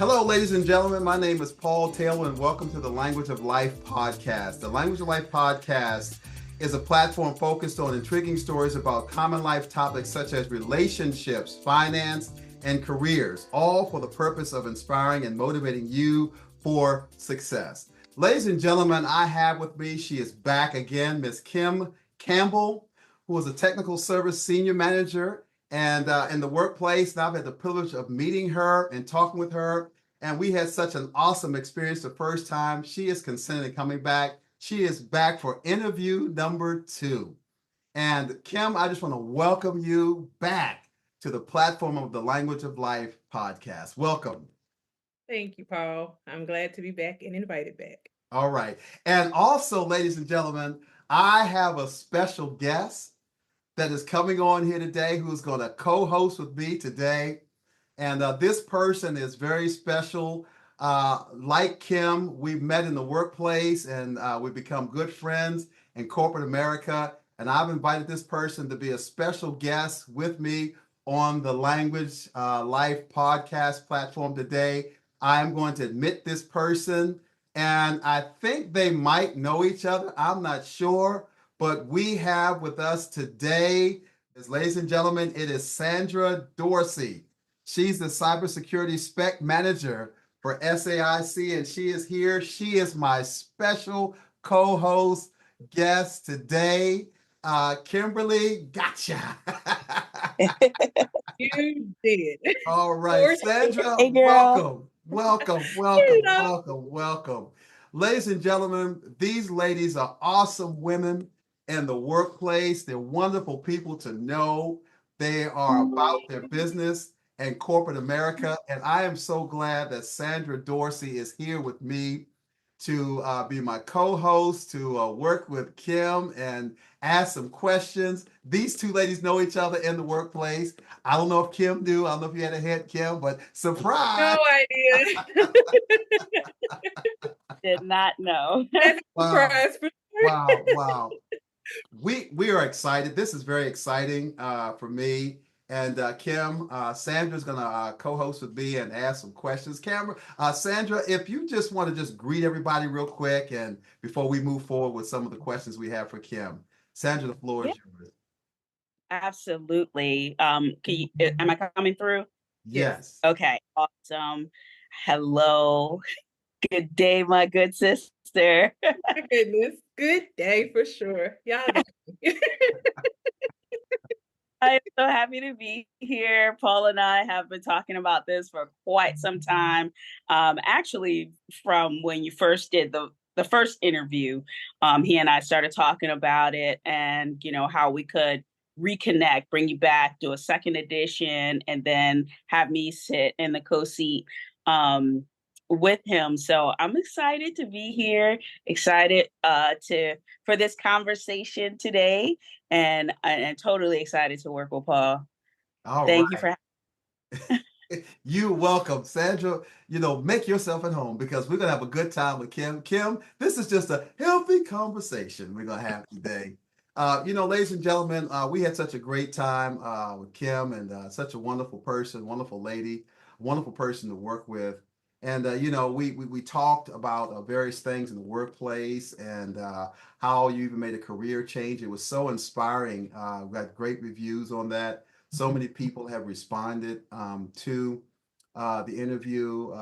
Hello, ladies and gentlemen. My name is Paul Taylor, and welcome to the Language of Life podcast. The Language of Life podcast is a platform focused on intriguing stories about common life topics such as relationships, finance, and careers, all for the purpose of inspiring and motivating you for success. Ladies and gentlemen, I have with me, she is back again, Miss Kim Campbell, who is a technical service senior manager and in the workplace. Now I've had the privilege of meeting her and talking with her, and we had such an awesome experience the first time. She is consenting coming back. She is back for interview number 2. And Kim, I just want to welcome you back to the platform of the Language of Life podcast. Welcome. Thank you, Paul. I'm glad to be back and invited back. All right. And also, ladies and gentlemen, I have a special guest that is coming on here today who's going to co-host with me today. And this person is very special. Like Kim, we've met in the workplace and we've become good friends in corporate America. And I've invited this person to be a special guest with me on the Language Life podcast platform today. I'm going to admit this person, and I think they might know each other. I'm not sure. But we have with us today, ladies and gentlemen, it is Sandra Dorsey. She's the cybersecurity spec manager for SAIC, and she is here. She is my special co-host guest today. Kimberly, gotcha. You did. All right, Sandra, hey, welcome. Ladies and gentlemen, these ladies are awesome women in the workplace. They're wonderful people to know. They are about their business and corporate America. And I am so glad that Sandra Dorsey is here with me to be my co-host, to work with Kim and ask some questions. These two ladies know each other in the workplace. I don't know if Kim knew. I don't know if you had a hint, Kim, but surprise. No idea. Did not know. Surprise. Wow. We are excited. This is very exciting for me. And Kim, Sandra's going to co-host with me and ask some questions. Sandra, if you just want to just greet everybody real quick and before we move forward with some of the questions we have for Kim. Sandra, the floor is yours. Absolutely. Am I coming through? Yes. Okay, awesome. Hello. Good day, my good sister. Goodness. Good day for sure. Y'all know. I am so happy to be here. Paul and I have been talking about this for quite some time. Actually, from when you first did the first interview, he and I started talking about it and, how we could reconnect, bring you back, do a second edition, and then have me sit in the co-seat with him. So I'm excited to be here, excited for this conversation today, and totally excited to work with Paul. Thank you for You're welcome, Sandra. Make yourself at home because we're gonna have a good time with Kim. Kim, this is just a healthy conversation we're gonna have today. Ladies and gentlemen, we had such a great time with Kim, and such a wonderful person, wonderful lady, wonderful person to work with. And we talked about various things in the workplace and how you even made a career change. It was so inspiring. We got great reviews on that. So many people have responded to the interview.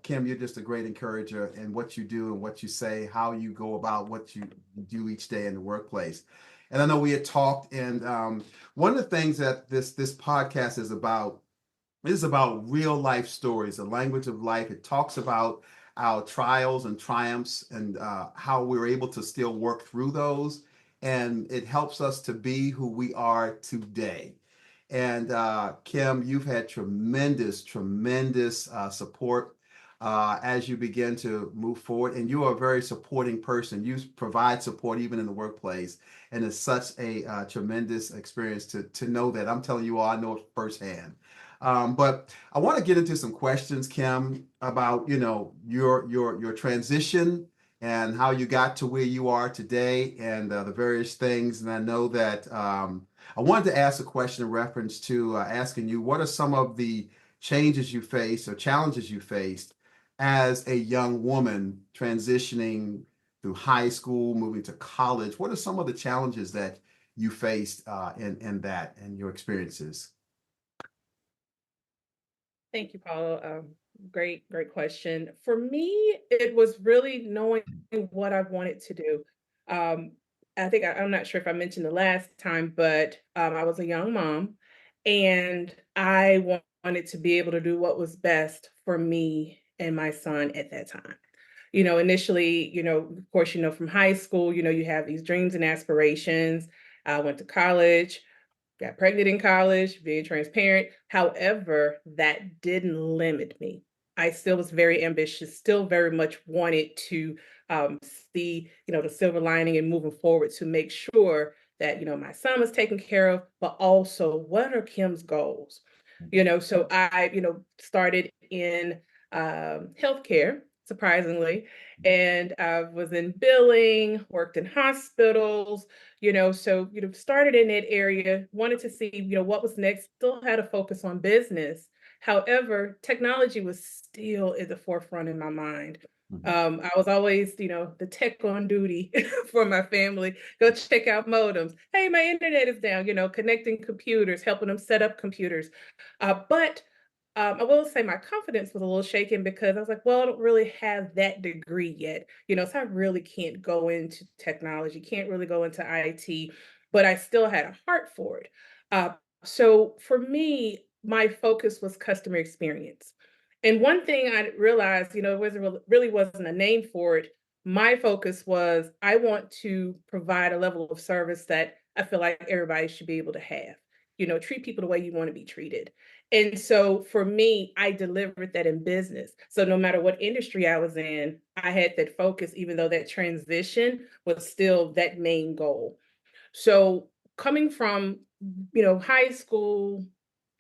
Kim, you're just a great encourager in what you do and what you say, how you go about what you do each day in the workplace. And I know we had talked, and one of the things that this podcast is about real life stories, the language of life. It talks about our trials and triumphs and how we're able to still work through those. And it helps us to be who we are today. And Kim, you've had tremendous support as you begin to move forward. And you are a very supporting person. You provide support even in the workplace. And it's such a tremendous experience to know that. I'm telling you all, I know it firsthand. But I want to get into some questions, Kim, about your transition and how you got to where you are today and the various things. And I know that I wanted to ask a question in reference to asking you, what are some of the changes you faced or challenges you faced as a young woman transitioning through high school, moving to college? What are some of the challenges that you faced in that and your experiences? Thank you, Paul. Great question. For me, it was really knowing what I wanted to do. Um, I'm not sure if I mentioned the last time, but I was a young mom and wanted to be able to do what was best for me and my son at that time. Initially, of course, from high school, you have these dreams and aspirations. I went to college, got pregnant in college, being transparent. However, that didn't limit me. I still was very ambitious, still very much wanted to see, the silver lining and moving forward to make sure that, my son was taken care of, but also what are Kim's goals? So I, started in healthcare, surprisingly, and I was in billing, worked in hospitals, so started in that area, wanted to see what was next, still had a focus on business. However, technology was still at the forefront in my mind. Mhm. I was always the tech on duty for my family. Go check out modems. Hey, my internet is down. Connecting computers, helping them set up computers. But I will say my confidence was a little shaken because I was like, well, I don't really have that degree yet, so I really can't go into technology, can't really go into IT, but I still had a heart for it. Uh, so for me, my focus was customer experience. And one thing I realized, it wasn't really wasn't a name for it. My focus was I want to provide a level of service that I feel like everybody should be able to have. Treat people the way you want to be treated. And so for me, I delivered that in business. So no matter what industry I was in, I had that focus, even though that transition was still that main goal. So coming from, high school,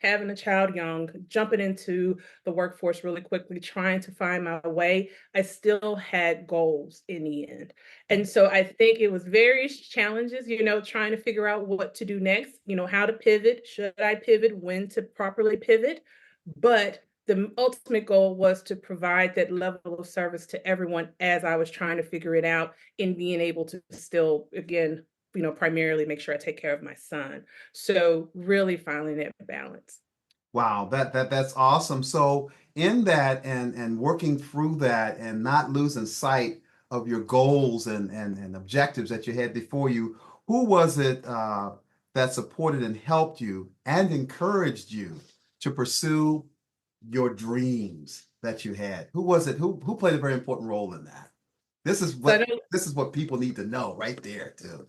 having a child young, jumping into the workforce really quickly, trying to find my way, I still had goals in the end. And so I think it was various challenges, trying to figure out what to do next, how to pivot, should I pivot, when to properly pivot. But the ultimate goal was to provide that level of service to everyone as I was trying to figure it out and being able to still, again, primarily make sure I take care of my son. So really finding that balance. Wow, that's awesome. So in that and working through that and not losing sight of your goals and objectives that you had before you, who was it that supported and helped you and encouraged you to pursue your dreams that you had? Who was it? Who played a very important role in that? This is So I what know this is what people need to know right there too.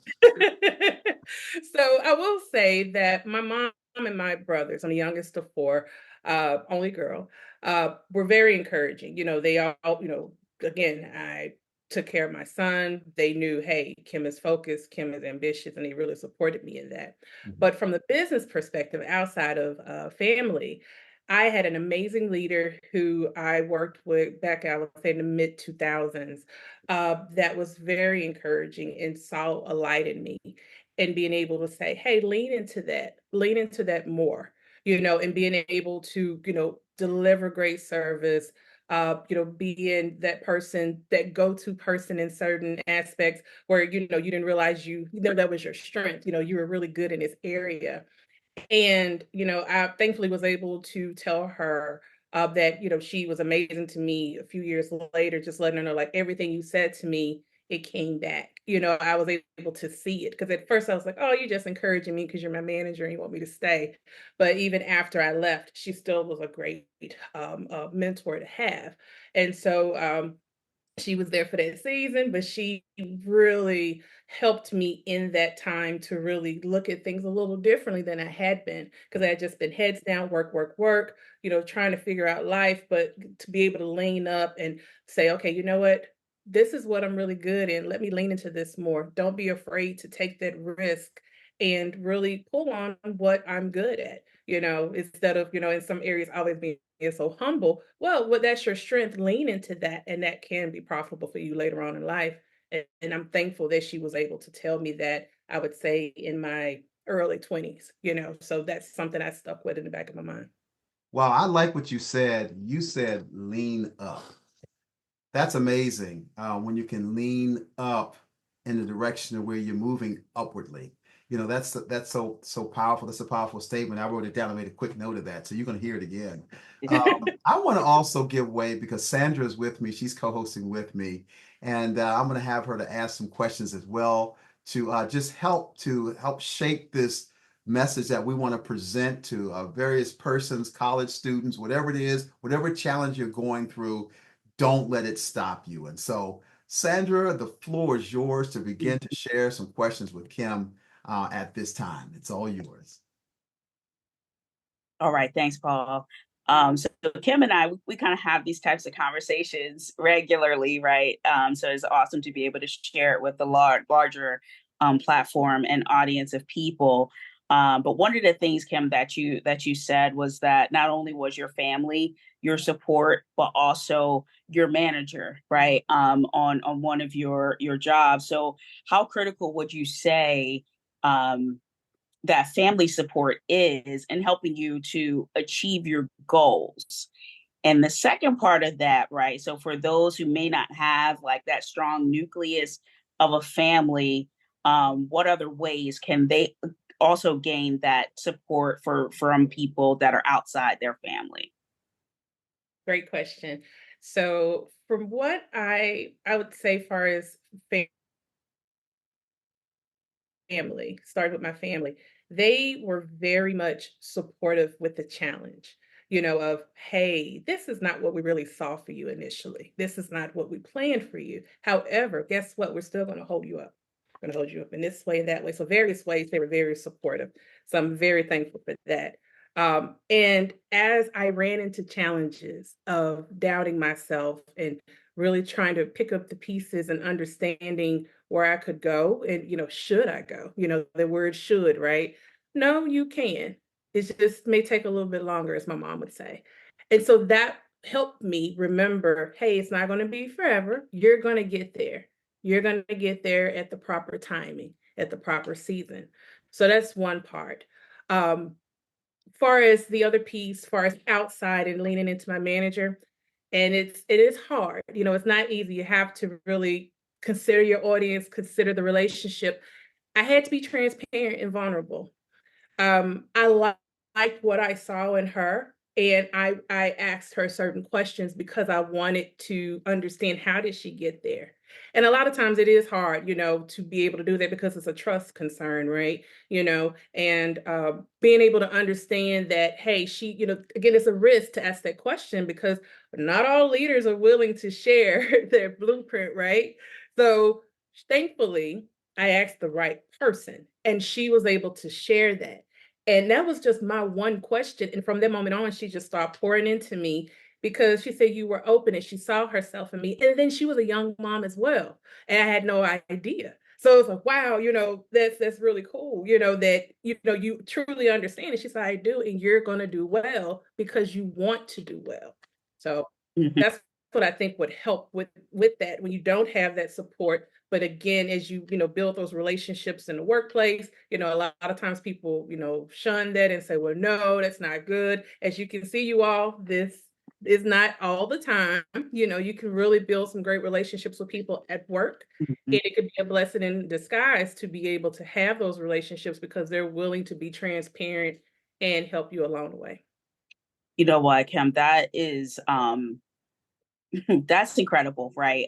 so I will say that my mom and my brothers, I'm the youngest of four, only girl, were very encouraging. They all, again, I took care of my son. They knew, hey, Kim is focused, Kim is ambitious, and they really supported me in that. Mhm. But from the business perspective, outside of family, I had an amazing leader who I worked with back, I would say, in the mid 2000s, that was very encouraging and saw a light in me and being able to say, hey, lean into that more, and being able to, deliver great service, being that person, that go-to person in certain aspects where, you didn't realize that was your strength, you were really good in this area. And, I thankfully was able to tell her that, she was amazing to me a few years later, just letting her know, like, everything you said to me, it came back. I was able to see it because at first I was like, oh, you're just encouraging me because you're my manager and you want me to stay. But even after I left, she still was a great mentor to have. And so, she was there for that season, but she really helped me in that time to really look at things a little differently than I had been because I had just been heads down, work, work, work, trying to figure out life, but to be able to lean up and say, okay, you know what? This is what I'm really good in. Let me lean into this more. Don't be afraid to take that risk and really pull on what I'm good at, instead of, in some areas always being so humble. Well, that's your strength. Lean into that, and that can be profitable for you later on in life. And I'm thankful that she was able to tell me that. I would say in my early 20s. So that's something I stuck with in the back of my mind. Wow, I like what you said. You said lean up. That's amazing when you can lean up in the direction of where you're moving upwardly. That's so powerful. That's a powerful statement. I wrote it down. I made a quick note of that, so you're going to hear it again. I want to also give way because Sandra is with me. She's co-hosting with me, and I'm going to have her to ask some questions as well to just help shape this message that we want to present to various persons, college students, whatever it is, whatever challenge you're going through. Don't let it stop you. And so, Sandra, the floor is yours to begin to share some questions with Kim at this time. It's all yours. All right, thanks, Paul. So Kim and I, we kind of have these types of conversations regularly, right? So it's awesome to be able to share it with the larger platform and audience of people. But one of the things, Kim, that you said was that not only was your family your support, but also your manager, right? On one of your jobs. So how critical would you say that family support is in helping you to achieve your goals? And the second part of that, right? So for those who may not have like that strong nucleus of a family, what other ways can they also gain that support from people that are outside their family? Great question. So from what I would say, far as family, started with my family, they were very much supportive with the challenge, of, hey, this is not what we really saw for you initially. This is not what we planned for you. However, guess what? We're still going to hold you up. We're going to hold you up in this way, that way. So, various ways, they were very supportive. So, I'm very thankful for that. And as I ran into challenges of doubting myself and really trying to pick up the pieces and understanding where I could go and, should I go? The word should, right? No, you can. It just may take a little bit longer, as my mom would say. And so that helped me remember, hey, it's not going to be forever. You're going to get there. You're going to get there at the proper timing, at the proper season. So that's one part. Far as the other piece, far as outside and leaning into my manager, and it is hard. It's not easy. You have to really consider your audience, consider the relationship. I had to be transparent and vulnerable. I liked what I saw in her, and I asked her certain questions because I wanted to understand, how did she get there. And a lot of times it is hard, to be able to do that because it's a trust concern, right? And being able to understand that, hey, she, again, it's a risk to ask that question because not all leaders are willing to share their blueprint, right? So thankfully, I asked the right person, and she was able to share that. And that was just my one question. And from that moment on, she just started pouring into me because she said, you were open, and she saw herself in me. And then she was a young mom as well. And I had no idea. So it's like, wow, that's really cool, that, you truly understand. And she said, I do. And you're going to do well because you want to do well. So Mhm. that's what I think would help with that when you don't have that support. But again, as you build those relationships in the workplace, a lot of times people shun that and say, well, no, that's not good. As you can see, you all, this is not all the time. You can really build some great relationships with people at work, Mhm. and it could be a blessing in disguise to be able to have those relationships because they're willing to be transparent and help you along the way. You know what, Kim, that is that's incredible, right?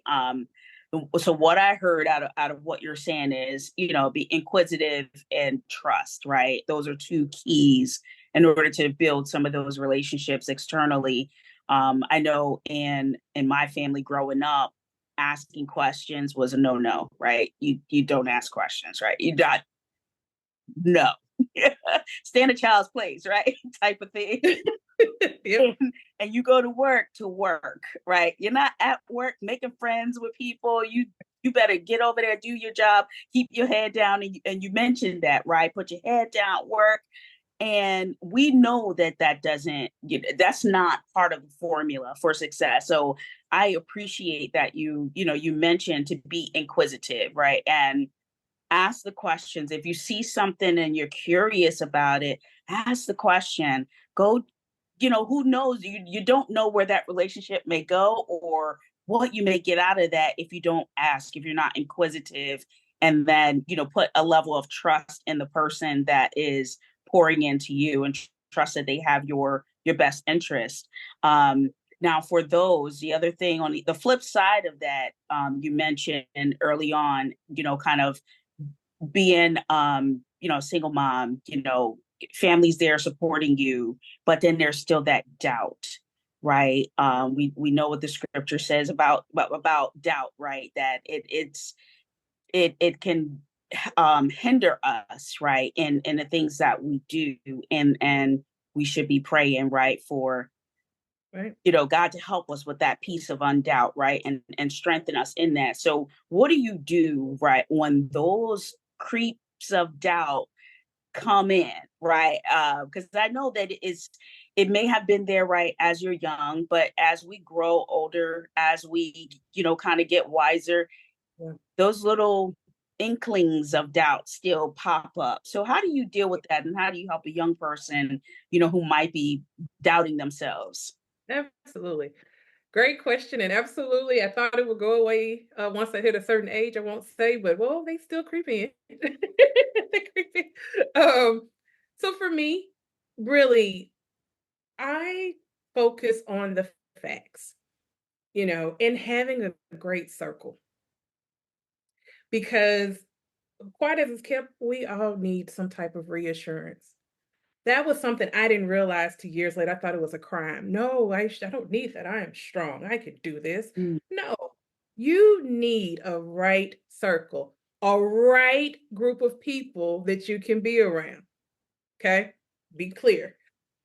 So what I heard out of what you're saying is, be inquisitive and trust, right? Those are two keys in order to build some of those relationships externally. I know in my family growing up, asking questions was a no, right? You don't ask questions, right? You not no. Stand a child's place, right? Type of thing. Yep. And you go to work, right? You're not at work making friends with people. You better get over there, do your job, keep your head down, and you mentioned that, right? Put your head down, work. And we know that doesn't, that's not part of the formula for success. So I appreciate that you mentioned to be inquisitive, right? And ask the questions. If you see something and you're curious about it, ask the question. Go who knows? You don't know where that relationship may go or what you may get out of that if you don't ask, if you're not inquisitive, and then, put a level of trust in the person that is pouring into you and trust that they have your best interest. Now, for those, the other thing on the flip side of that, you mentioned early on, kind of being, a single mom, families there supporting you, but then there's still that doubt, right? We know what the scripture says about doubt, right? That it can hinder us, right, in the things that we do, and we should be praying, right, for Right. God to help us with that piece of undoubt, right, and strengthen us in that. So, what do you do, right, when those creeps of doubt come in, right? Because I know that it may have been there, right, as you're young, but as we grow older, as we, kind of get wiser, Yeah. those little inklings of doubt still pop up. So how do you deal with that, and how do you help a young person, who might be doubting themselves? Absolutely. Great question. And absolutely, I thought it would go away once I hit a certain age. I won't say, but well, they still creep in. They creep in. So for me, really, I focus on the facts, and having a great circle. Because quite as it's kept, we all need some type of reassurance. That was something I didn't realize 2 years later. I thought it was a crime. No, I don't need that. I am strong. I could do this. Mm. No, you need a right circle, a right group of people that you can be around. Okay, be clear.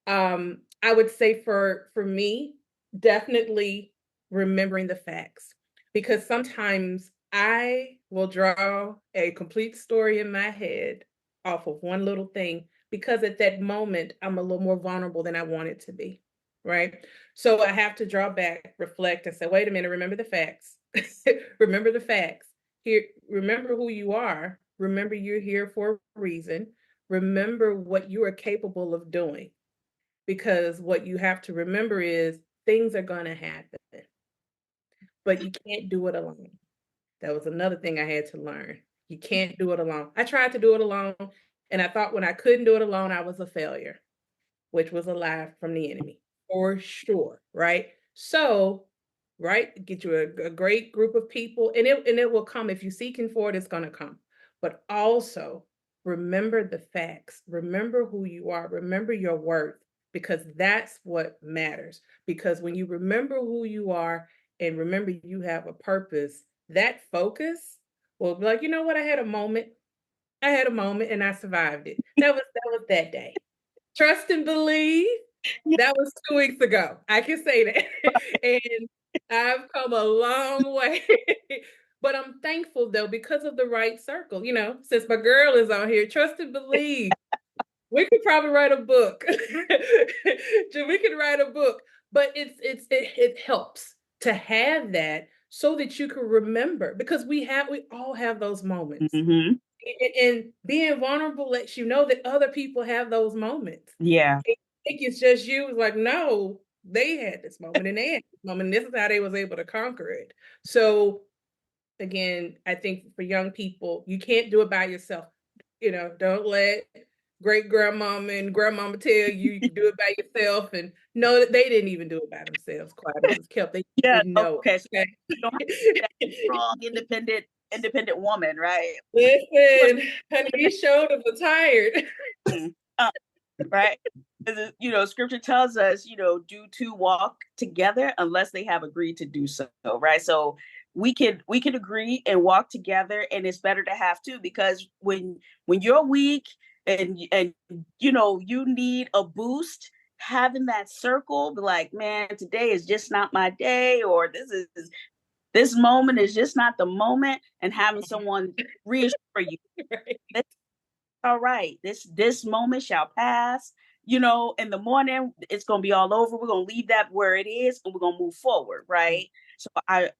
I would say for me, definitely remembering the facts, because sometimes I will draw a complete story in my head off of one little thing, because at that moment I'm a little more vulnerable than I want it to be, right? So I have to draw back, reflect, and say, wait a minute, remember the facts. Remember the facts. Here, remember who you are. Remember you're here for a reason. Remember what you are capable of doing, because what you have to remember is things are going to happen, but you can't do it alone. That was another thing I had to learn. You can't do it alone. I tried to do it alone, and I thought when I couldn't do it alone, I was a failure, which was a lie from the enemy for sure, right? So, right, get you a great group of people, and it will come. If you're seeking for it, it's going to come. But also remember the facts. Remember who you are. Remember your worth, because that's what matters. Because when you remember who you are and remember you have a purpose, that focus will be like, you know what? I had a moment. I had a moment and I survived it. That was that day. Trust and believe. Yeah. That was 2 weeks ago. I can say that. And I've come a long way. But I'm thankful though, because of the right circle. Since my girl is on here, trust and believe. We could probably write a book. We could write a book. But it helps to have that so that you can remember, because we all have those moments. Hmm. And being vulnerable lets you know that other people have those moments. Yeah. They think it's just you. It's like, no, they had this moment and they had this moment. And this is how they was able to conquer it. So again, I think for young people, you can't do it by yourself. Don't let great grandmama and grandmama tell you can do it by yourself. And no, they didn't even do it by themselves. Quite as it's kept, they Yeah. didn't know Okay. So it. you don't have to be that strong, independent woman, right? Listen, honey, these shoulders are tired. Uh, right? Scripture tells us, do two walk together unless they have agreed to do so, right? So we can agree and walk together, and it's better to have two, because when you're weak and you need a boost, having that circle, be like, man, today is just not my day, or this moment is just not the moment, and having someone reassure you, Right. all right, this moment shall pass. In the morning it's gonna be all over. We're gonna leave that where it is, and we're gonna move forward, right? So I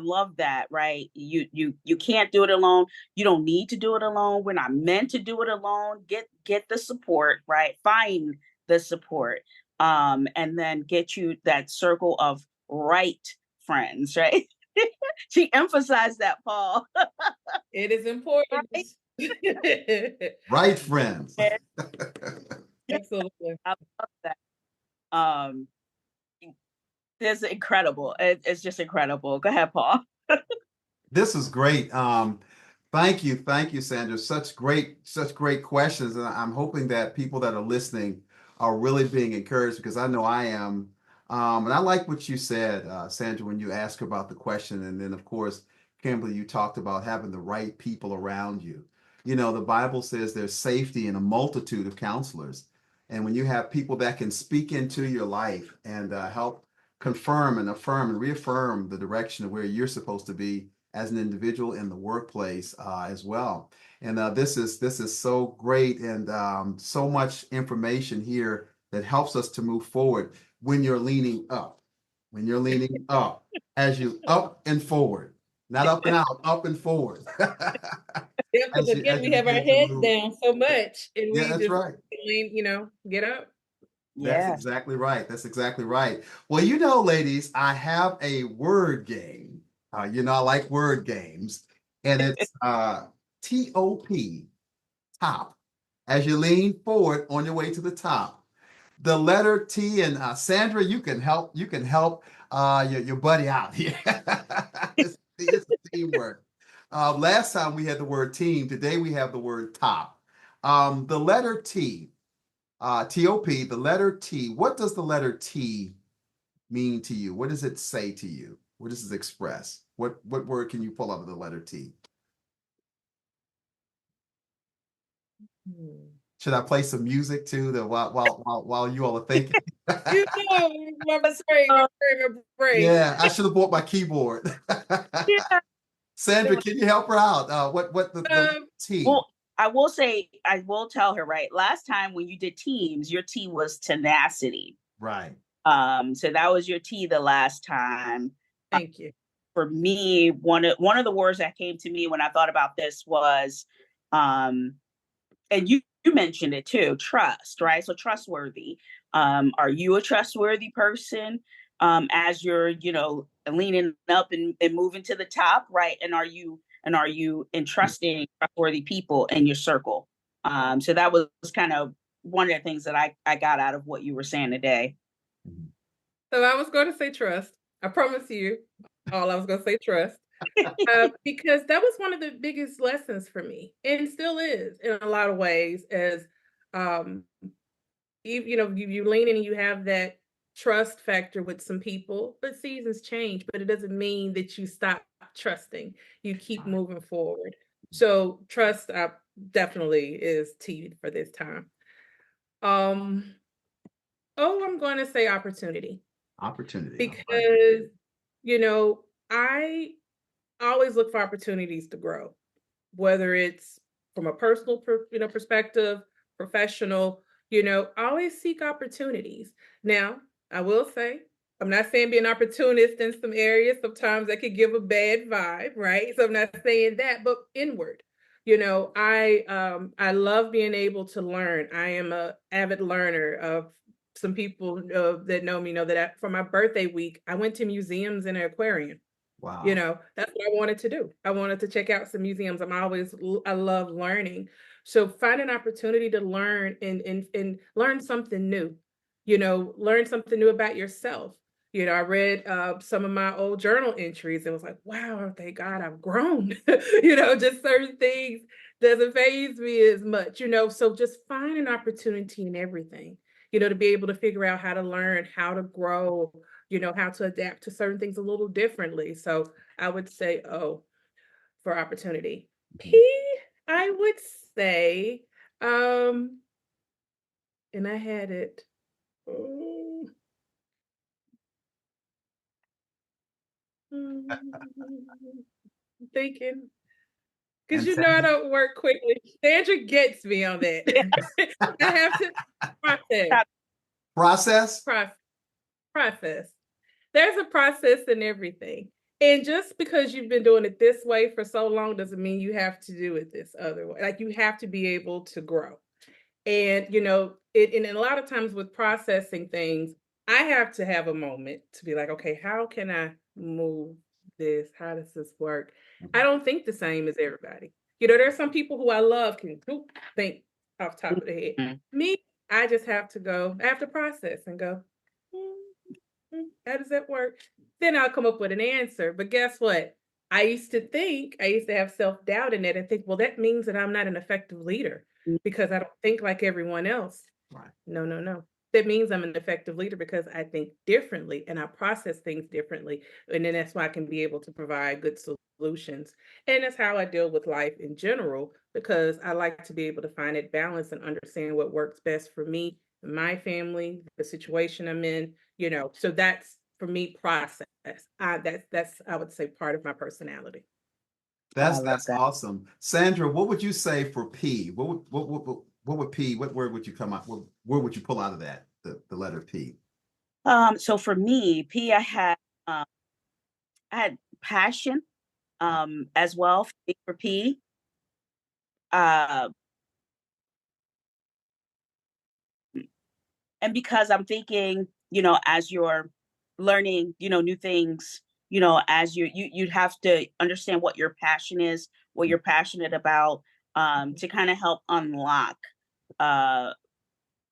love that, right? You can't do it alone. You don't need to do it alone. We're not meant to do it alone. Get the support, right? Find the support. and then get you that circle of right friends, right? She emphasized that, Paul. It is important. Right, friends. Absolutely. I love that. Um, it's incredible. It's just incredible. Go ahead, Paul. This is great. Thank you, Sandra. Such great questions, and I'm hoping that people that are listening are really being encouraged because I know I am. And I like what you said, Sandra, when you asked about the question, and then of course, Kimberly, you talked about having the right people around you. You know, the Bible says there's safety in a multitude of counselors, and when you have people that can speak into your life and help confirm and affirm and reaffirm the direction of where you're supposed to be as an individual in the workplace as well. And this is so great and so much information here that helps us to move forward when you're leaning up. When you're leaning up, as you up and forward, not up and out, up and forward. Yeah, because again, as you we have our begin to heads move. down so much, and Yeah, we that's just, right. get up. That's Yeah. exactly right. That's exactly right. Well, you know, ladies, I have a word game. I like word games, and it's TOP, top. As you lean forward on your way to the top, the letter T, and Sandra, you can help. You can help your buddy out here. It's a teamwork. Last time we had the word team. Today we have the word top. The letter T. TOP, the letter T. What does the letter T mean to you? What does it say to you? What does it express? What word can you pull out of the letter T? Hmm. Should I play some music too while you all are thinking? You know, my Uh, brain. Yeah, I should have bought my keyboard. yeah. Sandra, can you help her out? What the Um, T? Well, I will say, I will tell her, right? Last time when you did teams, your T was tenacity. Right. So that was your T the last time. Thank you. For me, one of the words that came to me when I thought about this was, and you mentioned it too, trust, right? So trustworthy. Are you a trustworthy person as you're, leaning up and moving to the top, right? And are you entrusting trustworthy people in your circle? So that was kind of one of the things that I got out of what you were saying today. Mhm. So I was going to say trust. I promise you, all I was going to say trust. Because that was one of the biggest lessons for me, and still is in a lot of ways. As um, you lean in and you have that trust factor with some people, but seasons change. But it doesn't mean that you stop trusting. You keep moving forward. So trust definitely is T for this time. Um, I'm going to say opportunity Opportunity. All right. because I always look for opportunities to grow, whether it's from a personal perspective, professional, I always seek opportunities. Now, I will say, I'm not saying be an opportunist in some areas. Sometimes that could give a bad vibe, right? So I'm not saying that, but inward. I love being able to learn. I am a avid learner. Of some people that know me know that for my birthday week, I went to museums and an aquarium. Wow. That's what I wanted to do. I wanted to check out some museums. I love learning. So find an opportunity to learn and learn something new. Learn something new about yourself. I read some of my old journal entries and was like, wow, thank God I've grown. Just certain things doesn't faze me as much, so just find an opportunity in everything, to be able to figure out how to learn, how to grow, how to adapt to certain things a little differently. So I would say, for opportunity. P, I would say, um, and I had it. mm, Thinking, because And I Sandra, don't work quickly. Sandra gets me on that. I have to process, process. process, process. There's a process in everything. And just because you've been doing it this way for so long doesn't mean you have to do it this other way. Like you have to be able to grow. And, and a lot of times with processing things, I have to have a moment to be like, okay, how can I move this? How does this work? I Mhm. don't think the same as everybody. You know, there's some people who I love can think off the top of the head. Mhm. Me, I just have to go, I have to process and go, how does that work? Then I'll come up with an answer. But guess what? I used to have self doubt in it and think, well, that means that I'm not an effective leader because I don't think like everyone else. Right. No, no, no. That means I'm an effective leader because I think differently and I process things differently. And then that's why I can be able to provide good solutions. And that's how I deal with life in general, because I like to be able to find it balance and understand what works best for me, my family, the situation I'm in, you know. So that's for me process. That's I would say part of my personality. I That's love that's that. awesome. Sandra, what would you say for P? What would P, what word would you come up, what word would you pull out of that, the letter P? So for me, P, um, I had passion as well for P. Uh, and because I'm thinking, as you're learning, new things, as you'd have to understand what your passion is, what you're passionate about, to kind of help unlock uh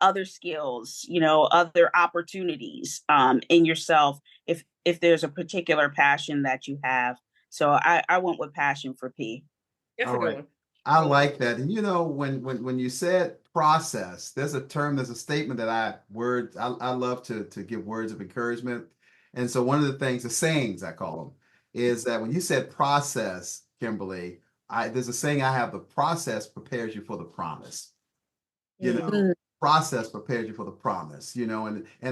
other skills, other opportunities in yourself if there's a particular passion that you have. So I went with passion for P. That's All a good right. one. I I like like that. that. And when you said process, there's a statement that I love to give words of encouragement. And so one of the things, the sayings I call them, is that when you said process, Kimberly, there's a saying I have: the process prepares you for the promise. You know, Mm. process prepares you for the promise, and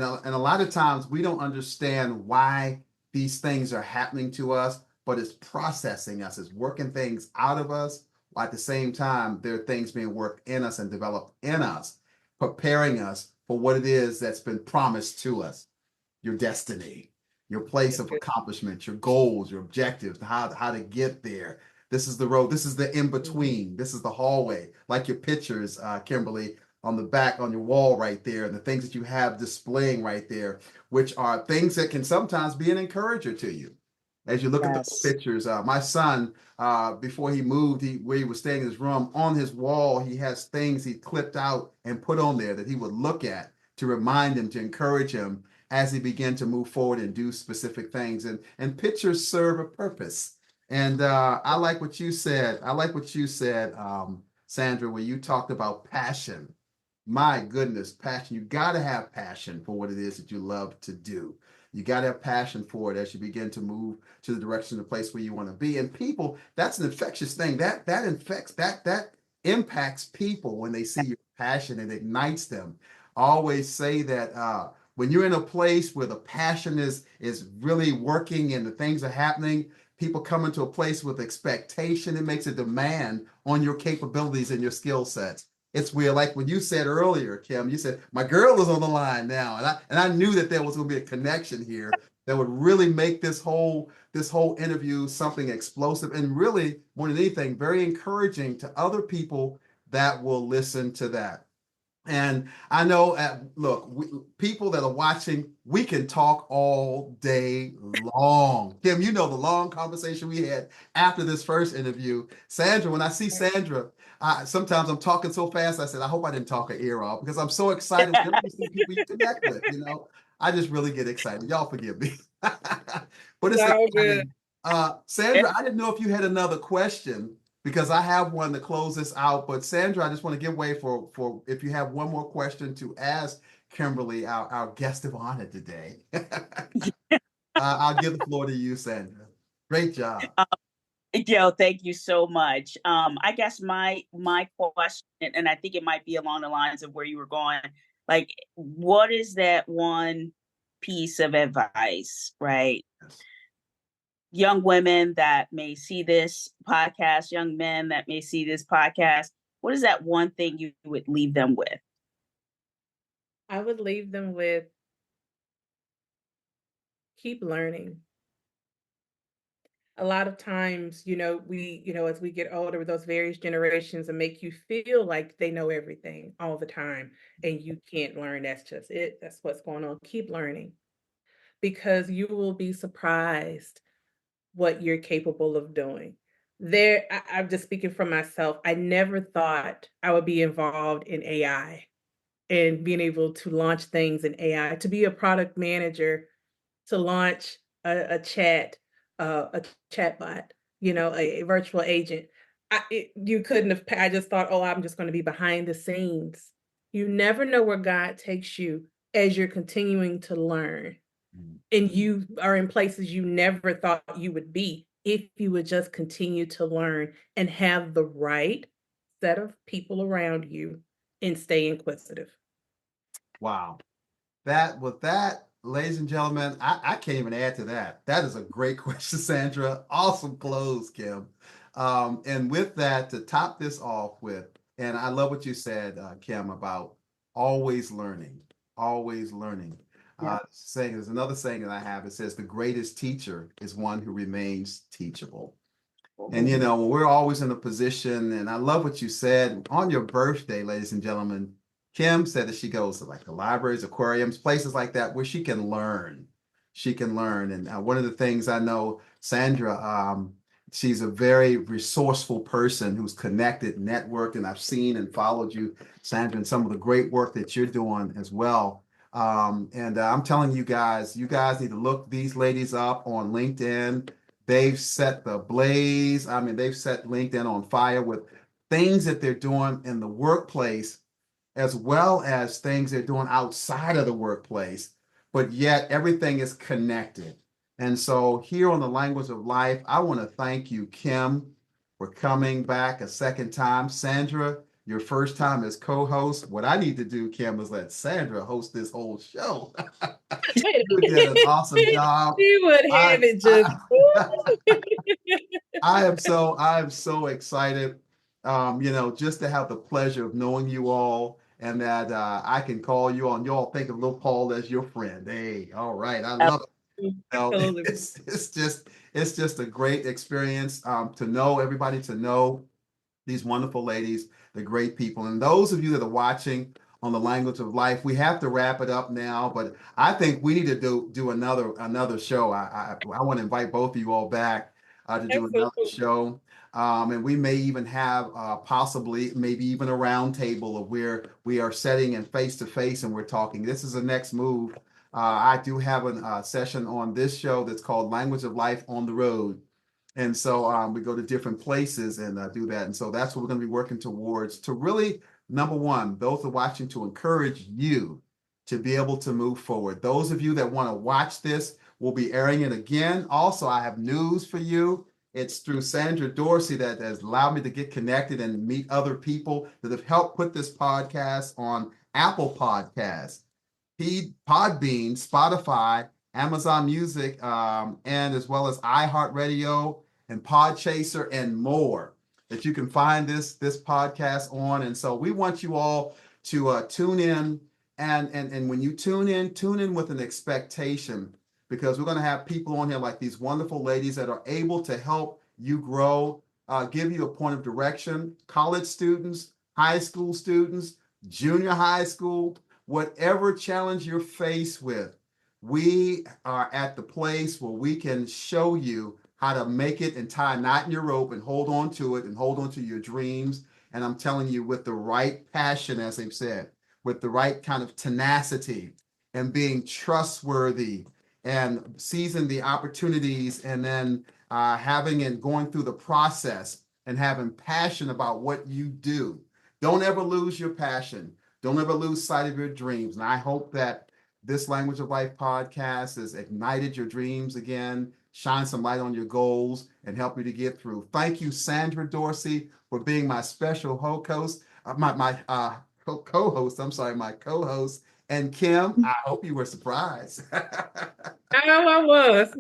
a lot of times we don't understand why these things are happening to us, but it's processing us, it's working things out of us, while at the same time there are things being worked in us and developed in us, preparing us for what it is that's been promised to us: your destiny, your place That's of good. accomplishment, your goals, your objectives, how to get there. This is the road. This is the in Mhm. between. This is the hallway, like your pictures, Kimberly, on the back on your wall right there, and the things that you have displaying right there, which are things that can sometimes be an encourager to you. As you look at those Yes. pictures, my son, before he moved, where he was staying in his room, on his wall, he has things he clipped out and put on there that he would look at to remind him, to encourage him as he began to move forward and do specific things. And pictures serve a purpose. And I like what you said. I like what you said, Sandra, when you talked about passion. My goodness, passion. You got to have passion for what it is that you love to do. You got to have passion for it as you begin to move to the direction, the place where you want to be. And people, that's an infectious thing. That infects, that impacts people when they see your passion. It ignites them. I always say that when you're in a place where the passion is really working and the things are happening, people come into a place with expectation. It makes a demand on your capabilities and your skill sets. It's weird, like when you said earlier, Kim, you said my girl is on the line now, and I knew that there was going to be a connection here that would really make this whole interview something explosive and really more than anything very encouraging to other people that will listen to that. And I know, look, people that are watching, we can talk all day long. Kim, you know the long conversation we had after this first interview. Sandra, when I see Sandra, sometimes I'm talking so fast, I said, I hope I didn't talk her ear off because I'm so excited whenever you see people you connect with. I just really get excited. Y'all forgive me. But it's So good. exciting. Sandra, I didn't know if you had another question because I have one to close this out. But Sandra, I just want to give way for if you have one more question to ask Kimberly, our guest of honor today. I'll give the floor to you, Sandra. Great job. Thank you so much. I guess my question, and I think it might be along the lines of where you were going, like, what is that one piece of advice, right? Yes. Young women that may see this podcast, young men that may see this podcast, what is that one thing you would leave them with? I would leave them with keep learning. A lot of times, as we get older with those various generations and make you feel like they know everything all the time and you can't learn. That's just it. That's what's going on. Keep learning because you will be surprised what you're capable of doing. I'm just speaking for myself. I never thought I would be involved in AI and being able to launch things in AI, to be a product manager, to launch a chatbot, a virtual agent. You couldn't have. I just thought, oh, I'm just going to be behind the scenes. You never know where God takes you as you're continuing to learn, and you are in places you never thought you would be if you would just continue to learn and have the right set of people around you and stay inquisitive. Wow. With that, ladies and gentlemen, I can't even add to that. That is a great question, Sandra. Awesome close, Kim. And with that, to top this off with, and I love what you said, Kim, about always learning, always learning. Saying there's another saying that I have. It says the greatest teacher is one who remains teachable. And when we're always in a position, and I love what you said on your birthday, ladies and gentlemen. Kim said that she goes to like the libraries, aquariums, places like that where she can learn. She can learn. And one of the things I know, Sandra, she's a very resourceful person who's connected, networked, and I've seen and followed you, Sandra, and some of the great work that you're doing as well. And I'm telling you guys need to look these ladies up on LinkedIn. They've set the blaze. I mean, they've set LinkedIn on fire with things that they're doing in the workplace as well as things they're doing outside of the workplace, but yet everything is connected. And so here on the Language of Life, I want to thank you, Kim, for coming back a second time. Sandra, your first time as co-host. What I need to do, Kim, is let Sandra host this whole show. You did an awesome job. She would have it just. I am so excited, just to have the pleasure of knowing you all and that I can call you on. You all think of little Paul as your friend. Hey, all right, I love it. It's just a great experience to know everybody, to know these wonderful ladies, the great people. And those of you that are watching on the Language of Life, we have to wrap it up now, but I think we need to do another show. I want to invite both of you all back to do another show. And we may even have possibly maybe even a round table of where we are setting and face to face and we're talking. This is the next move. I do have a session on this show that's called Language of Life on the Road. And so we go to different places and do that. And so that's what we're going to be working towards, to really, number one, those are watching, to encourage you to be able to move forward. Those of you that want to watch this, we'll be airing it again. Also, I have news for you. It's through Sandra Dorsey that has allowed me to get connected and meet other people that have helped put this podcast on Apple Podcasts, Podbean, Spotify, Amazon Music, and as well as iHeartRadio and Podchaser and more that you can find this podcast on. And so we want you all to tune in. And when you tune in with an expectation, because we're going to have people on here like these wonderful ladies that are able to help you grow, give you a point of direction. College students, high school students, junior high school, whatever challenge you're faced with, we are at the place where we can show you how to make it and tie a knot in your rope and hold on to it and hold on to your dreams. And I'm telling you, with the right passion, as they've said, with the right kind of tenacity and being trustworthy and seizing the opportunities, and then having and going through the process and having passion about what you do. Don't ever lose your passion. Don't ever lose sight of your dreams. And I hope that this Language of Life podcast has ignited your dreams again, shine some light on your goals, and help you to get through. Thank you, Sandra Dorsey, for being my special co-host, my co-host. And Kim, I hope you were surprised. I was.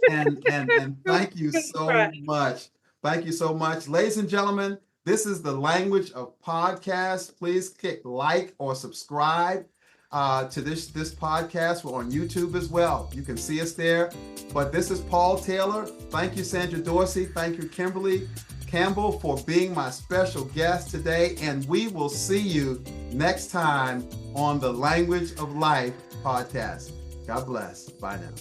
and thank you so much. Thank you so much. Ladies and gentlemen, this is the Language of Podcast. Please click like or subscribe. to this podcast. We're on YouTube as well. You can see us there. But this is Paul Taylor. Thank you, Sandra Dorsey. Thank you, Kimberly Campbell, for being my special guest today. And we will see you next time on the Language of Life podcast. God bless. Bye now.